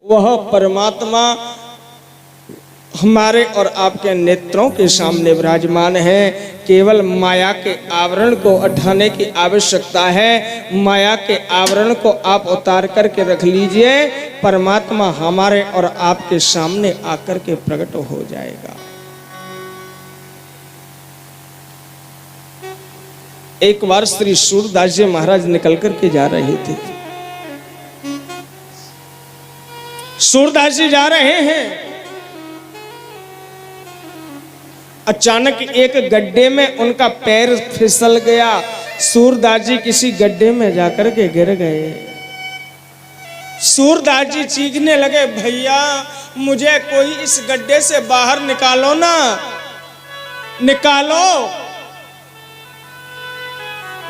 वह परमात्मा हमारे और आपके नेत्रों के सामने विराजमान है। केवल माया के आवरण को उठाने की आवश्यकता है। माया के आवरण को आप उतार करके रख लीजिए, परमात्मा हमारे और आपके सामने आकर के प्रकट हो जाएगा। एक बार श्री सूरदास जी महाराज निकल करके जा रहे थे। सूरदास जी जा रहे हैं, अचानक एक गड्ढे में उनका पैर फिसल गया। सूरदास जी किसी गड्ढे में जाकर के गिर गए। सूरदास जी चीखने लगे, भैया मुझे कोई इस गड्ढे से बाहर निकालो ना, निकालो।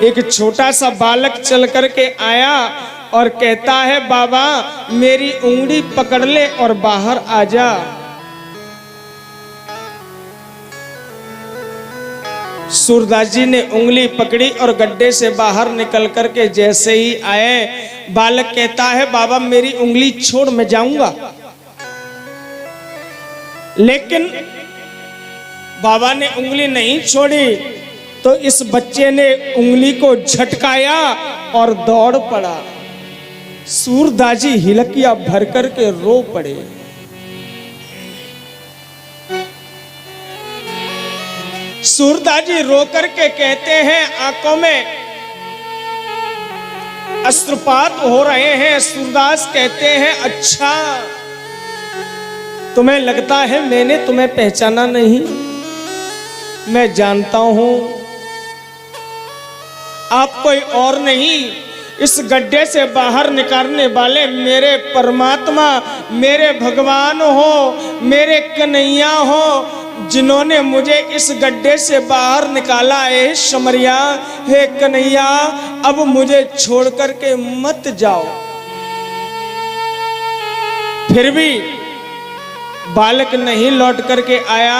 एक छोटा सा बालक चल करके आया और कहता है, बाबा मेरी उंगली पकड़ ले और बाहर आ जा। सूरदास जी ने उंगली पकड़ी और गड्ढे से बाहर निकल करके जैसे ही आए, बालक कहता है, बाबा मेरी उंगली छोड़, मैं जाऊंगा। लेकिन बाबा ने उंगली नहीं छोड़ी तो इस बच्चे ने उंगली को झटकाया और दौड़ पड़ा। सूरदास जी हिलकिया भर करके रो पड़े। सूरदास जी रो करके कहते हैं, आंखों में अश्रुपात हो रहे हैं। सूरदास कहते हैं, अच्छा तुम्हें लगता है मैंने तुम्हें पहचाना नहीं? मैं जानता हूं आप कोई और नहीं, इस गड्ढे से बाहर निकालने वाले मेरे परमात्मा, मेरे भगवान हो, मेरे कन्हैया हो, जिन्होंने मुझे इस गड्ढे से बाहर निकाला है। समरिया, हे कन्हैया, अब मुझे छोड़ करके मत जाओ। फिर भी बालक नहीं लौट करके आया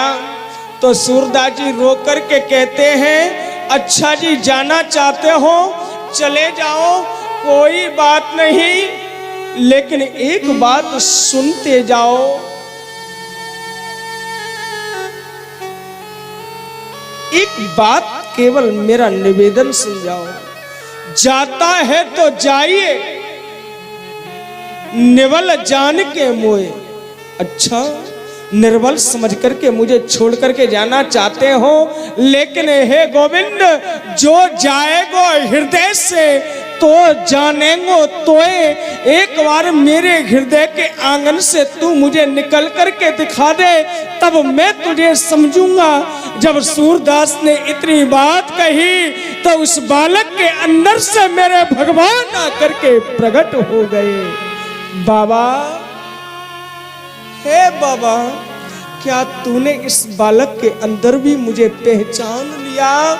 तो सूरदास जी रो करके कहते हैं, अच्छा जी जाना चाहते हो चले जाओ, कोई बात नहीं, लेकिन एक बात सुनते जाओ। एक बात केवल मेरा निवेदन सुन जाओ। जाता है तो जाइए, निवल जान के मोए। अच्छा, निर्बल समझ करके मुझे छोड़ करके जाना चाहते हो, लेकिन हे गोविंद, जो जाएगो हृदय से तो जानेंगो तोए। एक बार मेरे हृदय के आंगन से तू मुझे निकल करके दिखा दे, तब मैं तुझे समझूंगा। जब सूरदास ने इतनी बात कही तो उस बालक के अंदर से मेरे भगवान आकर के प्रकट हो गए। बाबा, हे बाबा, क्या तूने इस बालक के अंदर भी मुझे पहचान लिया?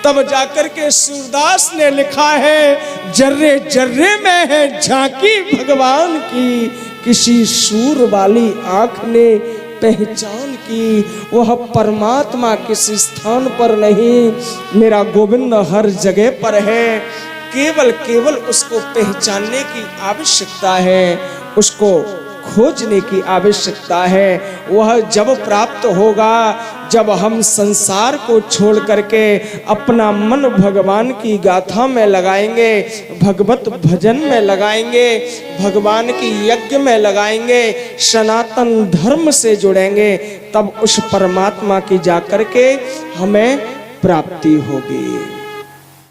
तब जाकर के सूरदास ने लिखा है, जर्रे जर्रे में है झांकी भगवान की, किसी सूर वाली आंख ने पहचान की। वह परमात्मा किसी स्थान पर नहीं, मेरा गोविंद हर जगह पर है। केवल उसको पहचानने की आवश्यकता है, उसको खोजने की आवश्यकता है। वह जब प्राप्त होगा जब हम संसार को छोड़ करके अपना मन भगवान की गाथा में लगाएंगे, भगवत भजन में लगाएंगे, भगवान की यज्ञ में लगाएंगे, सनातन धर्म से जुड़ेंगे, तब उस परमात्मा की जाकर के हमें प्राप्ति होगी।